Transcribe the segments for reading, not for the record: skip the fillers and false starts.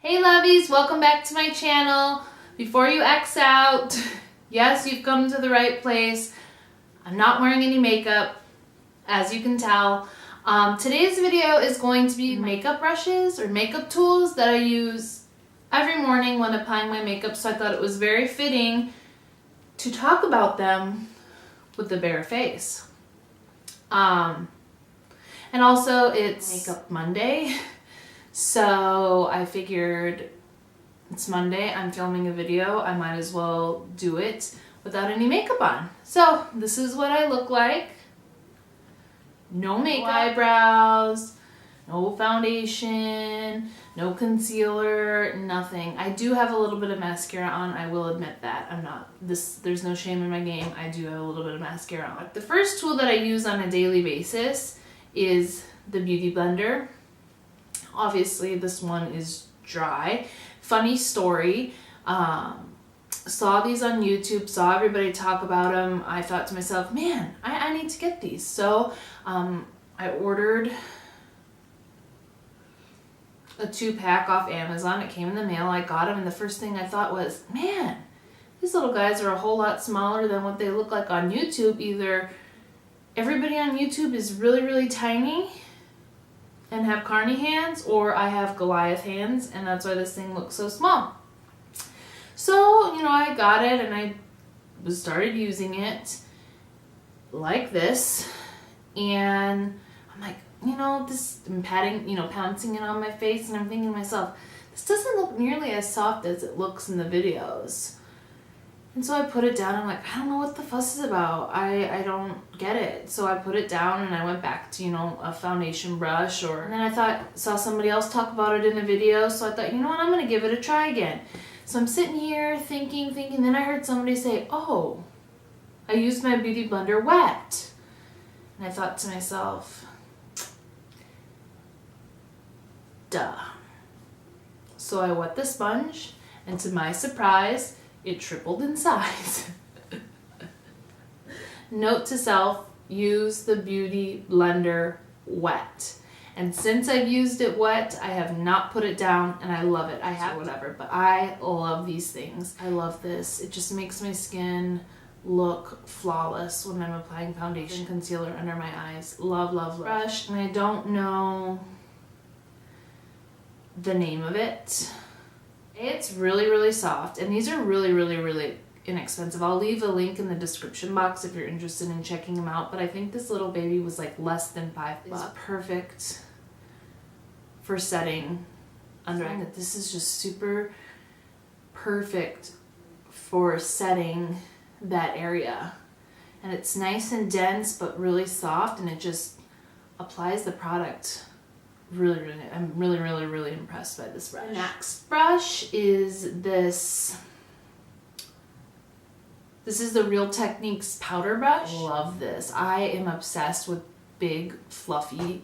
Hey lovies, welcome back to my channel. Before you X out, yes, you've come to the right place. I'm not wearing any makeup, as you can tell. Today's video is going to be makeup brushes or makeup tools that I use every morning when applying my makeup, so I thought it was very fitting to talk about them with the bare face. And also it's Makeup Monday. So I figured it's Monday, I'm filming a video, I might as well do it without any makeup on. So this is what I look like. No makeup, eyebrows, no foundation, no concealer, nothing. I do have a little bit of mascara on, I will admit that. There's no shame in my game, I do have a little bit of mascara on. The first tool that I use on a daily basis is the Beauty Blender. Obviously this one is dry. Funny story, saw these on YouTube, saw everybody talk about them. I thought to myself, man, I need to get these. So I ordered a 2-pack off Amazon. It came in the mail, I got them, and the first thing I thought was, man, these little guys are a whole lot smaller than what they look like on YouTube. Either everybody on YouTube is really, really tiny and have carny hands, or I have Goliath hands, and that's why this thing looks so small. So, you know, I got it and I started using it like this, and I'm like, you know, I'm pouncing it on my face, and I'm thinking to myself, this doesn't look nearly as soft as it looks in the videos. And so I put it down. I'm like, I don't know what the fuss is about. I don't get it. So I put it down and I went back to, you know, a foundation brush, and then I saw somebody else talk about it in a video. So I thought, you know what, I'm going to give it a try again. So I'm sitting here thinking, then I heard somebody say, oh, I used my Beauty Blender wet. And I thought to myself, duh. So I wet the sponge, and to my surprise, it tripled in size. Note to self, use the Beauty Blender wet. And since I've used it wet, I have not put it down, and I love it. I have whatever, but I love these things. I love this. It just makes my skin look flawless when I'm applying foundation and concealer under my eyes. Love, love, love. Brush, and I don't know the name of it. It's really, really soft, and these are really, really, really inexpensive. I'll leave a link in the description box if you're interested in checking them out, but I think this little baby was like less than $5. It's perfect for setting under. This is just super perfect for setting that area, and it's nice and dense but really soft, and it just applies the product. I'm really, really, really impressed by this brush. The next brush is this. This is the Real Techniques powder brush. Love this. I am obsessed with big, fluffy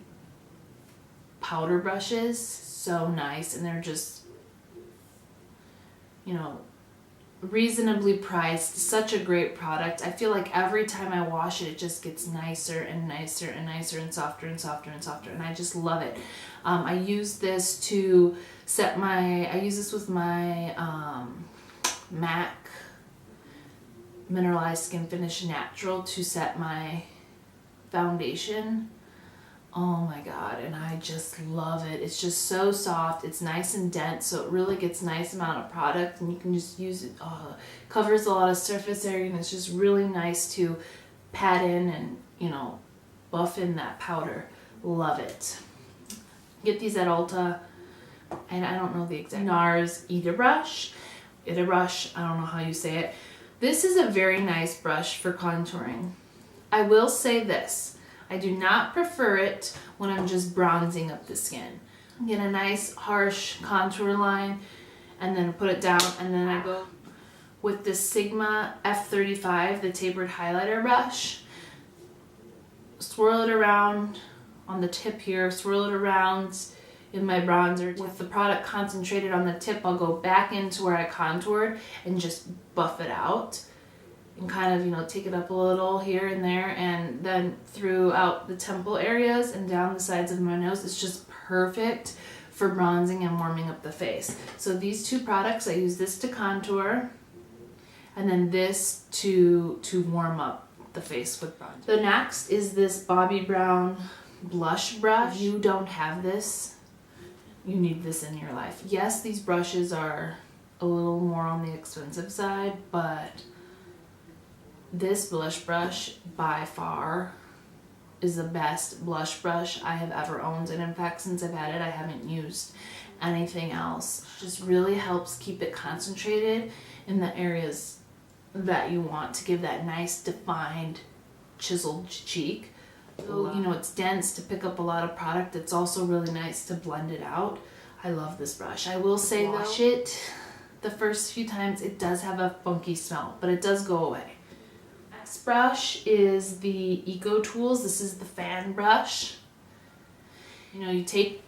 powder brushes. So nice, and they're just, you know, reasonably priced. Such a great product. I feel like every time I wash it, it just gets nicer and nicer and nicer and softer and softer and softer, and I just love it. I use this to set I use this with my MAC Mineralized Skin Finish Natural to set my foundation. Oh my god, and I just love it. It's just so soft, it's nice and dense, so it really gets nice amount of product, and you can just use it. Covers a lot of surface area, and it's just really nice to pat in and, you know, buff in that powder. Love it. Get these at Ulta, and I don't know the exact Nars Ita Brush. Ita Brush, I don't know how you say it. This is a very nice brush for contouring. I will say this, I do not prefer it when I'm just bronzing up the skin. Get a nice harsh contour line and then put it down, and then I go with the Sigma F35, the tapered highlighter brush. Swirl it around on the tip here, swirl it around in my bronzer. With the product concentrated on the tip, I'll go back into where I contoured and just buff it out. And kind of, you know, take it up a little here and there, and then throughout the temple areas and down the sides of my nose. It's just perfect for bronzing and warming up the face. So these two products, I use this to contour and then this to warm up the face with bronzer. The next is this Bobbi Brown blush brush. If you don't have this, you need this in your life. Yes, these brushes are a little more on the expensive side, but this blush brush by far is the best blush brush I have ever owned, and in fact since I've had it I haven't used anything else. It just really helps keep it concentrated in the areas that you want to give that nice defined chiseled cheek. So, you know, it's dense to pick up a lot of product. It's also really nice to blend it out. I love this brush. I will say though, wash it the first few times, it does have a funky smell, but it does go away. Next brush is the Eco Tools. This is the fan brush. You know, you take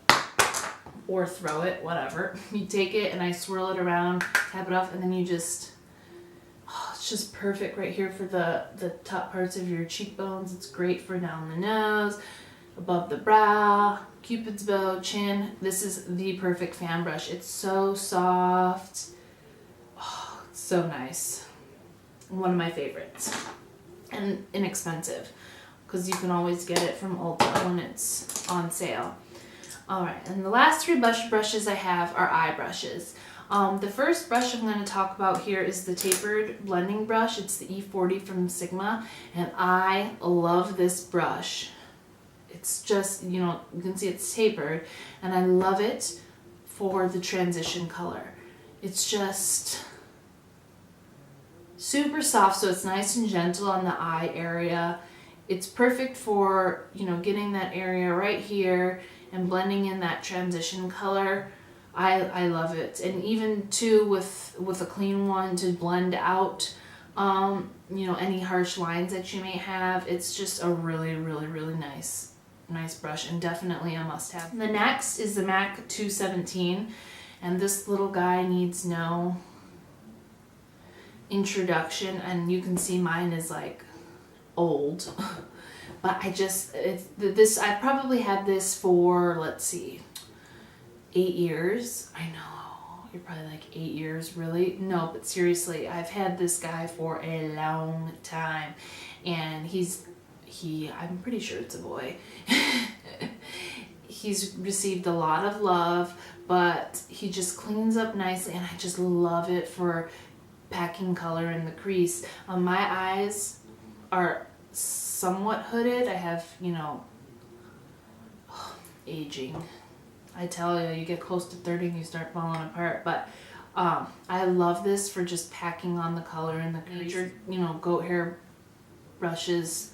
or throw it, whatever. You take it and I swirl it around, tap it off, and then you just, oh, it's just perfect right here for the top parts of your cheekbones. It's great for down the nose, above the brow, Cupid's bow, chin. This is the perfect fan brush. It's so soft. Oh, it's so nice. One of my favorites. And inexpensive, because you can always get it from Ulta when it's on sale. Alright, and the last three brushes I have are eye brushes. The first brush I'm going to talk about here is the Tapered blending brush. It's the E40 from Sigma, and I love this brush. It's just, you know, you can see it's tapered, and I love it for the transition color. It's just super soft, so it's nice and gentle on the eye area. It's perfect for, you know, getting that area right here and blending in that transition color. I love it. And even too with a clean one to blend out you know, any harsh lines that you may have. It's just a really nice brush, and definitely a must-have. The next is the MAC 217, and this little guy needs no introduction, and you can see mine is like old. But I probably had this for, let's see, 8 years. I know, you're probably like 8 years, really? No, but seriously, I've had this guy for a long time, and I'm pretty sure it's a boy. He's received a lot of love, but he just cleans up nicely, and I just love it for packing color in the crease. My eyes are somewhat hooded. I have, you know, aging. I tell you, you get close to 30 and you start falling apart. But I love this for just packing on the color in the crease. You know, goat hair brushes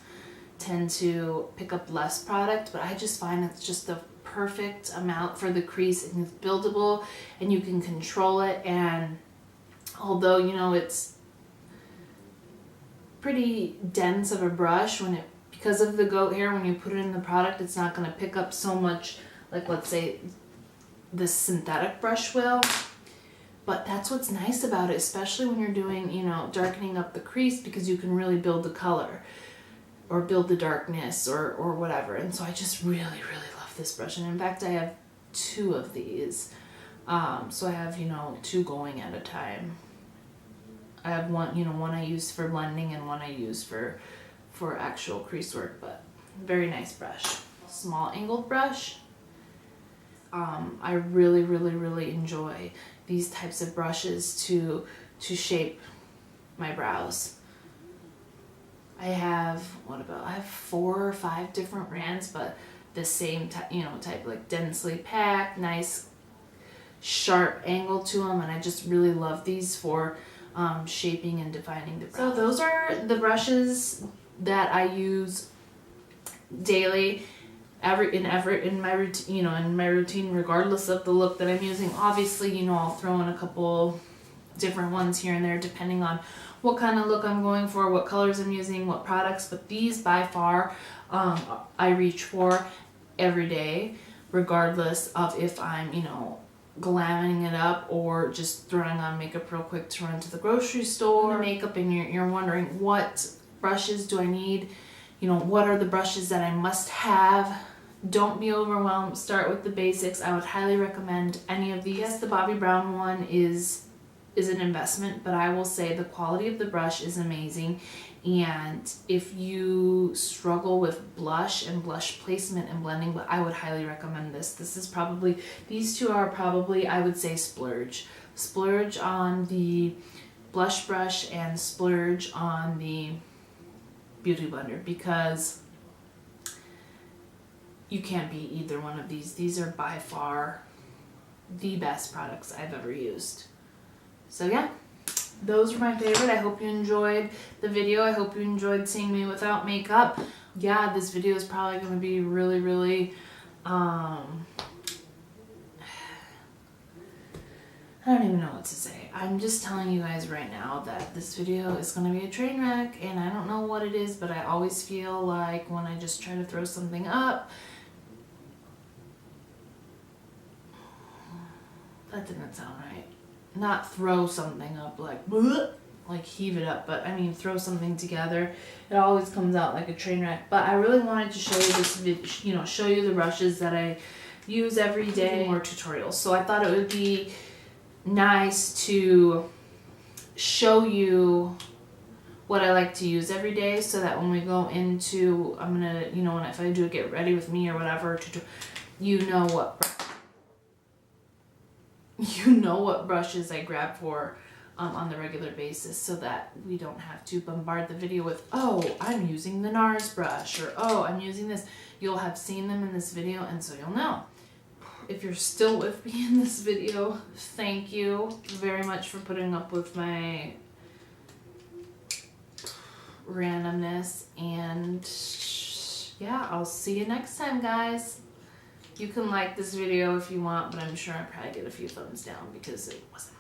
tend to pick up less product, but I just find it's just the perfect amount for the crease, and it's buildable and you can control it. And although, you know, it's pretty dense of a brush, because of the goat hair, when you put it in the product, it's not going to pick up so much like, let's say, this synthetic brush will. But that's what's nice about it, especially when you're doing, you know, darkening up the crease, because you can really build the color or build the darkness or whatever. And so I just really love this brush. And in fact, I have 2 of these. So I have, you know, 2 going at a time. I have one, you know, one I use for blending and one I use for actual crease work, but very nice brush. Small angled brush. I really enjoy these types of brushes to shape my brows. I have 4 or 5 different brands, but the same type, like densely packed, nice sharp angle to them, and I just really love these for shaping and defining the brows. So those are the brushes that I use daily, in my routine, regardless of the look that I'm using. Obviously, you know, I'll throw in a couple different ones here and there depending on what kind of look I'm going for, what colors I'm using, what products, but these by far I reach for every day, regardless of if I'm, you know, glamming it up or just throwing on makeup real quick to run to the grocery store. Makeup, and you're wondering, what brushes do I need? You know, what are the brushes that I must have Don't be overwhelmed. Start with the basics. I would highly recommend any of these. Yes, the Bobbi Brown one is an investment, but I will say the quality of the brush is amazing. And if you struggle with blush and blush placement and blending, but I would highly recommend this. This is probably, these two are probably, I would say, splurge. Splurge on the blush brush and splurge on the Beauty Blender, because you can't beat either one of these. These are by far the best products I've ever used. So yeah, those were my favorite. I hope you enjoyed the video. I hope you enjoyed seeing me without makeup. Yeah, this video is probably going to be really, really, I don't even know what to say. I'm just telling you guys right now that this video is going to be a train wreck, and I don't know what it is, but I always feel like when I just try to throw something up, that didn't sound right. Not throw something up like heave it up, but I mean throw something together. It always comes out like a train wreck. But I really wanted to show you this video, you know, show you the brushes that I use every day, more tutorials. So I thought it would be nice to show you what I like to use every day, so that when we go into, I'm gonna, you know, if I do a get ready with me or whatever, you know what brushes I grab for on the regular basis, so that we don't have to bombard the video with, oh, I'm using the Nars brush, or oh, I'm using this. You'll have seen them in this video, and so you'll know. If you're still with me in this video, thank you very much for putting up with my randomness, and yeah, I'll see you next time, guys. You can like this video if you want, but I'm sure I'll probably get a few thumbs down because it wasn't